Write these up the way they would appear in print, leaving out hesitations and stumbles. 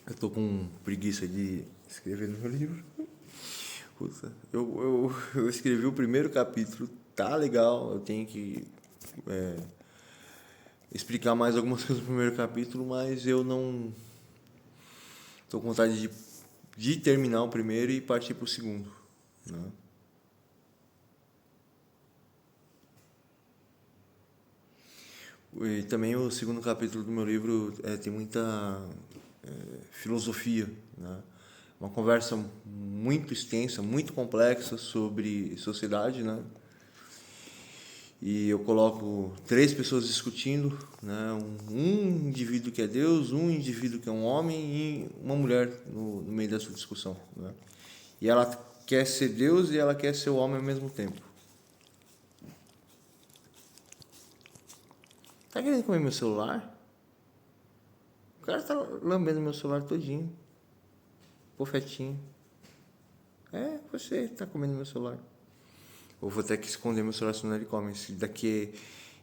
Eu tô com preguiça de escrever no meu livro. Puta, eu escrevi o primeiro capítulo, tá legal. Eu tenho que explicar mais algumas coisas no primeiro capítulo, mas eu não tô com vontade de terminar o primeiro e partir pro segundo, né? E também o segundo capítulo do meu livro tem muita filosofia, né? Uma conversa muito extensa, muito complexa sobre sociedade, né? E eu coloco três pessoas discutindo, né? Um indivíduo que é Deus, um indivíduo que é um homem e uma mulher no meio dessa discussão, né? E ela quer ser Deus e ela quer ser o homem ao mesmo tempo. Tá querendo comer meu celular? O cara tá lambendo meu celular todinho. Pofetinho. É, você tá comendo meu celular. Ou vou ter que esconder meu celular senão ele come. Se daqui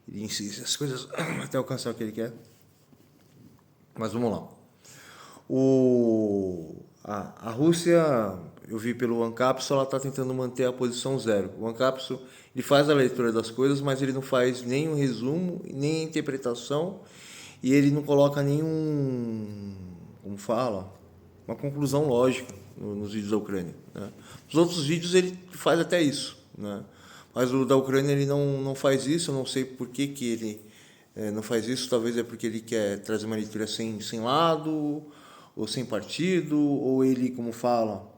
ele insiste as coisas até alcançar o que ele quer. Mas vamos lá. A Rússia, eu vi pelo Ancapsu, ela está tentando manter a posição zero. O Ancapsu, ele faz a leitura das coisas, mas ele não faz nem um resumo, nem a interpretação, e ele não coloca nenhum, como fala, uma conclusão lógica nos vídeos da Ucrânia, né? Os outros vídeos ele faz até isso, né? Mas o da Ucrânia ele não faz isso, eu não sei por que ele não faz isso, talvez é porque ele quer trazer uma leitura sem lado, ou sem partido, ou ele, como fala,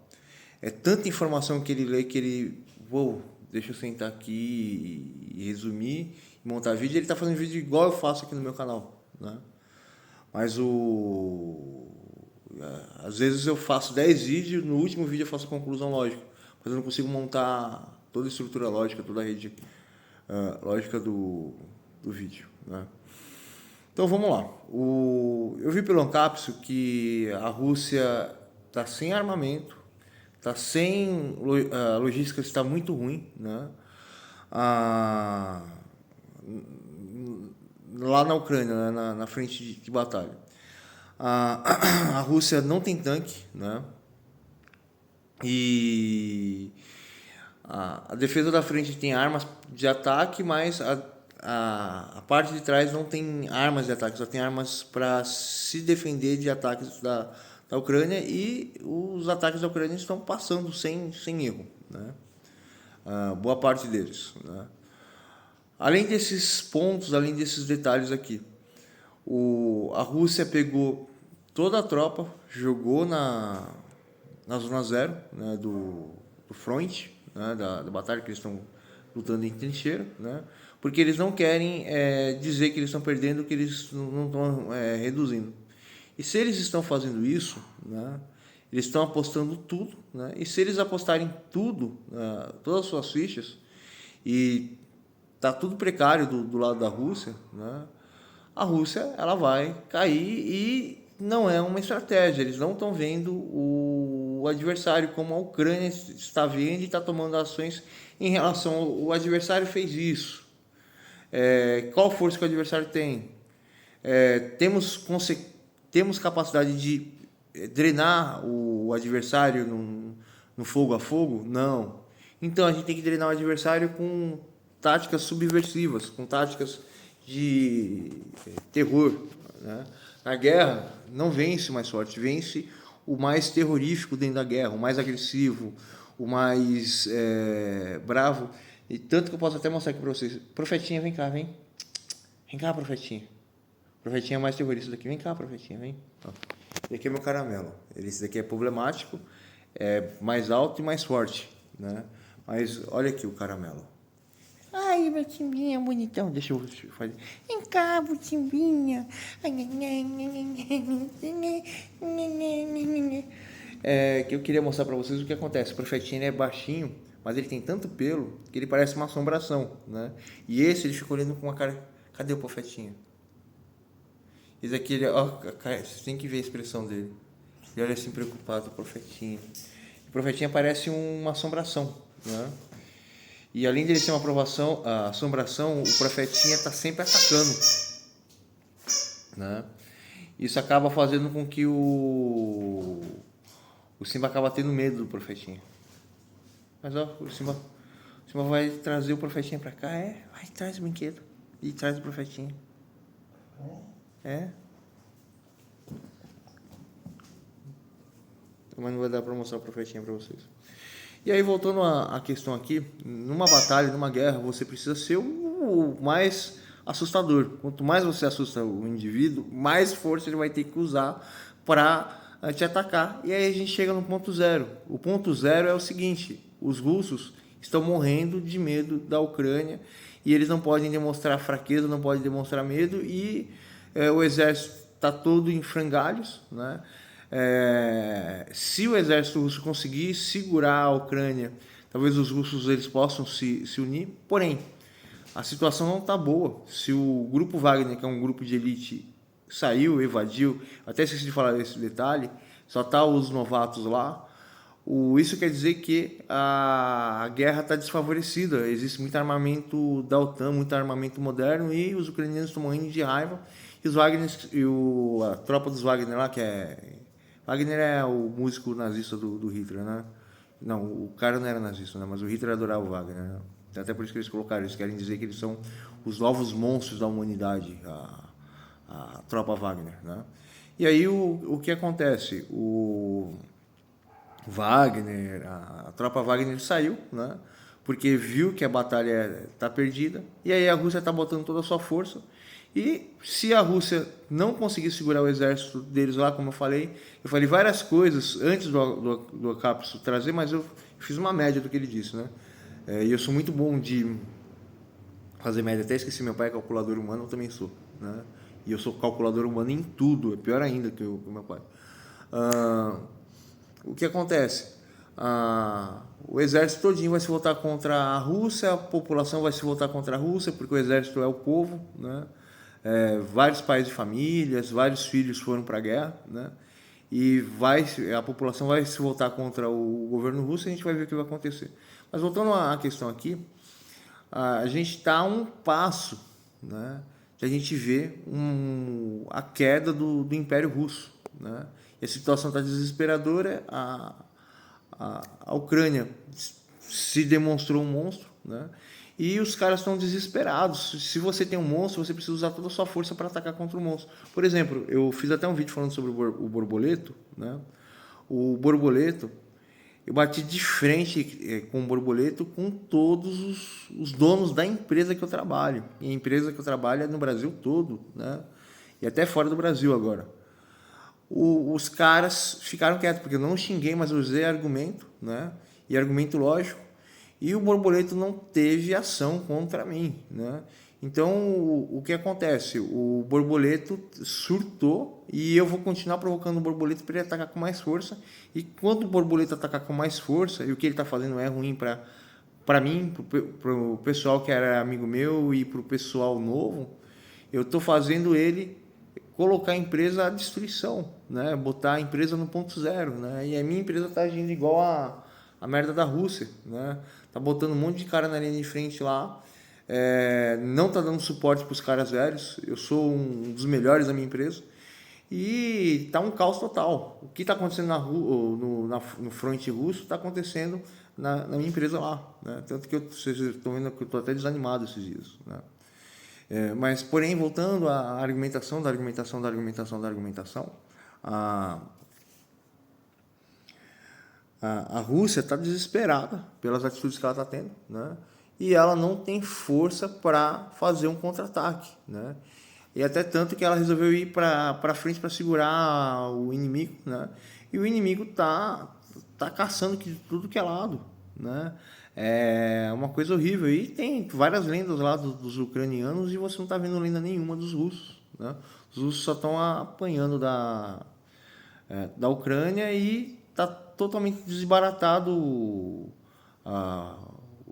é tanta informação que ele lê que ele, deixa eu sentar aqui e resumir, e montar vídeo. Ele está fazendo vídeo igual eu faço aqui no meu canal, né? Mas às vezes eu faço 10 vídeos, no último vídeo eu faço a conclusão lógica, mas eu não consigo montar toda a estrutura lógica, toda a rede lógica do vídeo, né? Então vamos lá. Eu vi pelo Ancapsu que a Rússia está sem armamento, está sem a logística está muito ruim, né? Ah, lá na Ucrânia, né? Na frente de batalha. A Rússia não tem tanque, né? E a defesa da frente tem armas de ataque, mas a parte de trás não tem armas de ataque, só tem armas para se defender de ataques da Ucrânia, e os ataques da Ucrânia estão passando sem erro, né? Boa parte deles, né? Além desses pontos, além desses detalhes aqui, a Rússia pegou toda a tropa, jogou na zona zero, né, do front, né, da batalha que eles estão lutando em trincheira, né, porque eles não querem dizer que eles estão perdendo, que eles não estão reduzindo. E se eles estão fazendo isso, né, eles estão apostando tudo, né, e se eles apostarem tudo, todas as suas fichas, e tá tudo precário do lado da Rússia, né, a Rússia ela vai cair, e não é uma estratégia. Eles não estão vendo o adversário como a Ucrânia está vendo e está tomando ações em relação ao adversário fez isso. Qual força que o adversário tem? Temos capacidade de drenar o adversário no fogo a fogo? Não. Então a gente tem que drenar o adversário com táticas subversivas, com táticas de terror, né? Na guerra não vence o mais forte, vence o mais terrorífico dentro da guerra, o mais agressivo, o mais bravo. E tanto que eu posso até mostrar aqui para vocês. Profetinha, vem cá, vem. Vem cá, profetinha. Profetinha é mais terrorista daqui. Vem cá, profetinha, vem. Esse aqui é meu caramelo. Esse daqui é problemático, é mais alto e mais forte, né? Mas olha aqui o caramelo. Ai, meu timbinha bonitão. Deixa eu fazer. Vem cá, timbinha. Que eu queria mostrar pra vocês o que acontece. O profetinho é baixinho, mas ele tem tanto pelo que ele parece uma assombração, né? E esse ele ficou olhando com uma cara. Cadê o profetinho? Esse aqui, ele, ó, você tem que ver a expressão dele. Ele olha assim preocupado, o profetinha. O profetinha parece uma assombração, né? E além dele ser a assombração, o profetinha está sempre atacando, né? Isso acaba fazendo com que o Simba acaba tendo medo do Profetinha. Mas ó, o Simba vai trazer o Profetinha pra cá, vai, traz o brinquedo. E traz o Profetinha. É. Mas não vai dar pra mostrar o Profetinha pra vocês. E aí, voltando à questão aqui, numa batalha, numa guerra, você precisa ser o mais assustador. Quanto mais você assusta o indivíduo, mais força ele vai ter que usar para te atacar. E aí a gente chega no ponto zero. O ponto zero é o seguinte: os russos estão morrendo de medo da Ucrânia e eles não podem demonstrar fraqueza, não podem demonstrar medo, e o exército está todo em frangalhos, né? Se o exército russo conseguir segurar a Ucrânia, talvez os russos eles possam se unir. Porém, a situação não está boa. Se o grupo Wagner, que é um grupo de elite, saiu, evadiu, até esqueci de falar desse detalhe, só tá os novatos lá. Isso quer dizer que a guerra está desfavorecida. Existe muito armamento da OTAN, muito armamento moderno, e os ucranianos estão morrendo de raiva. E os Wagner, a tropa dos Wagner lá, que é... Wagner é o músico nazista do Hitler, né? Não, o cara não era nazista, né? Mas o Hitler adorava o Wagner, né? Até por isso que eles colocaram, eles querem dizer que eles são os novos monstros da humanidade, a tropa Wagner, né? E aí o que acontece? O Wagner, a tropa Wagner saiu, né? Porque viu que a batalha está perdida, e aí a Rússia está botando toda a sua força. E se a Rússia não conseguir segurar o exército deles lá, como eu falei várias coisas antes do Capso trazer, mas eu fiz uma média do que ele disse, né? E eu sou muito bom de fazer média, até esqueci, meu pai é calculador humano, eu também sou, né? E eu sou calculador humano em tudo, é pior ainda que o meu pai. O que acontece? O exército todinho vai se voltar contra a Rússia, a população vai se voltar contra a Rússia, porque o exército é o povo, né? Vários pais de famílias, vários filhos foram para a guerra, né? E a população vai se voltar contra o governo russo, e a gente vai ver o que vai acontecer. Mas voltando à questão aqui, a gente está a um passo, né, de a gente ver a queda do Império Russo, né? E a situação está desesperadora. A Ucrânia se demonstrou um monstro, né? E os caras estão desesperados. Se você tem um monstro, você precisa usar toda a sua força para atacar contra o monstro. Por exemplo, eu fiz até um vídeo falando sobre o borboleto, né? O borboleto, eu bati de frente com o borboleto com todos os donos da empresa que eu trabalho. E a empresa que eu trabalho é no Brasil todo, né? E até fora do Brasil agora. Os caras ficaram quietos, porque eu não xinguei, mas eu usei argumento, né? E argumento lógico. E o borboleto não teve ação contra mim, né? Então, o que acontece? O borboleto surtou, e eu vou continuar provocando o borboleto para ele atacar com mais força. E quando o borboleto atacar com mais força, e o que ele está fazendo é ruim para mim, para o pessoal que era amigo meu e para o pessoal novo, eu estou fazendo ele colocar a empresa à destruição, né? Botar a empresa no ponto zero, né? E a minha empresa está agindo igual a merda da Rússia, né? Tá botando um monte de cara na linha de frente lá, não tá dando suporte para os caras velhos. Eu sou um dos melhores da minha empresa e tá um caos total. O que está acontecendo no fronte russo está acontecendo na minha empresa lá, né? Tanto que vocês estão vendo que eu estou até desanimado esses dias, né? Mas, porém, voltando à argumentação, a Rússia está desesperada pelas atitudes que ela está tendo, né? E ela não tem força para fazer um contra-ataque, né? E até tanto que ela resolveu ir para frente para segurar o inimigo, né? E o inimigo tá caçando de tudo que é lado, né? É uma coisa horrível. E tem várias lendas lá dos ucranianos, e você não está vendo lenda nenhuma dos russos, né? Os russos só estão apanhando da Ucrânia, e está totalmente desbaratado.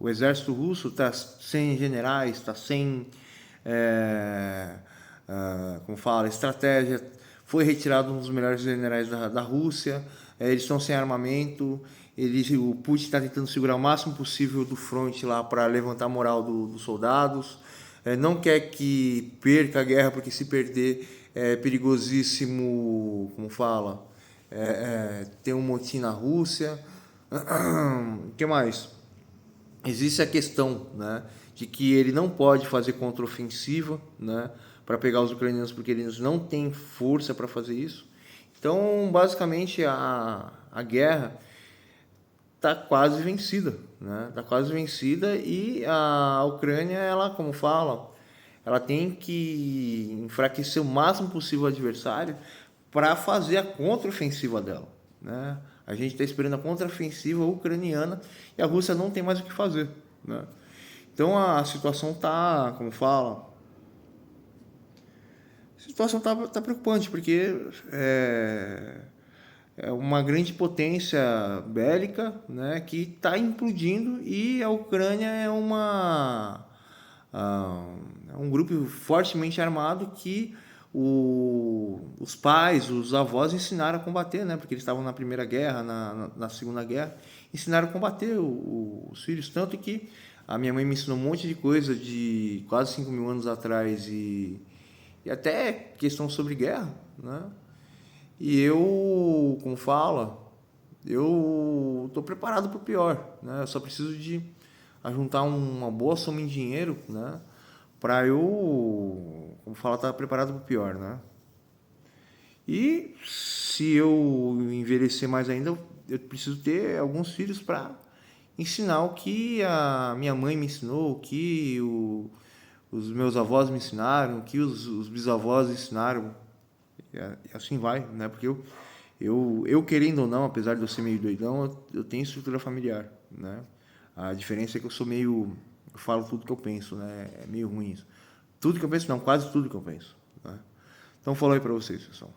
O exército russo está sem generais, está sem como fala, estratégia. Foi retirado um dos melhores generais da Rússia. Eles estão sem armamento. O Putin está tentando segurar o máximo possível do fronte lá para levantar a moral dos soldados. Não quer que perca a guerra, porque se perder é perigosíssimo, como fala, ter um motim na Rússia. O que mais? Existe a questão, né, de que ele não pode fazer contraofensiva, né, para pegar os ucranianos, porque eles não têm força para fazer isso. Então, basicamente, a guerra está quase vencida, né? Está quase vencida e a Ucrânia, ela, como fala, ela tem que enfraquecer o máximo possível o adversário para fazer a contraofensiva dela, né? A gente está esperando a contraofensiva ucraniana e a Rússia não tem mais o que fazer, né? Então a situação tá, como fala, a situação tá preocupante porque é uma grande potência bélica, né, que está implodindo e a Ucrânia é um grupo fortemente armado que os pais, os avós ensinaram a combater, né, porque eles estavam na Primeira Guerra, na Segunda Guerra, ensinaram a combater os filhos, tanto que a minha mãe me ensinou um monte de coisa de quase 5.000 anos atrás e até questão sobre guerra, né? E eu, como fala, eu estou preparado para o pior, né? Eu só preciso de ajuntar uma boa soma em dinheiro, né? Para eu, como fala, estar preparado para o pior, né? E se eu envelhecer mais ainda, eu preciso ter alguns filhos para ensinar o que a minha mãe me ensinou, o que os meus avós me ensinaram, o que os bisavós ensinaram. E assim vai, né? Porque eu querendo ou não, apesar de eu ser meio doidão, eu tenho estrutura familiar, né? A diferença é que eu sou meio... Eu falo tudo que eu penso, né? É meio ruim isso. Tudo que eu penso, não, quase tudo que eu penso, né? Então, falou aí pra vocês, pessoal.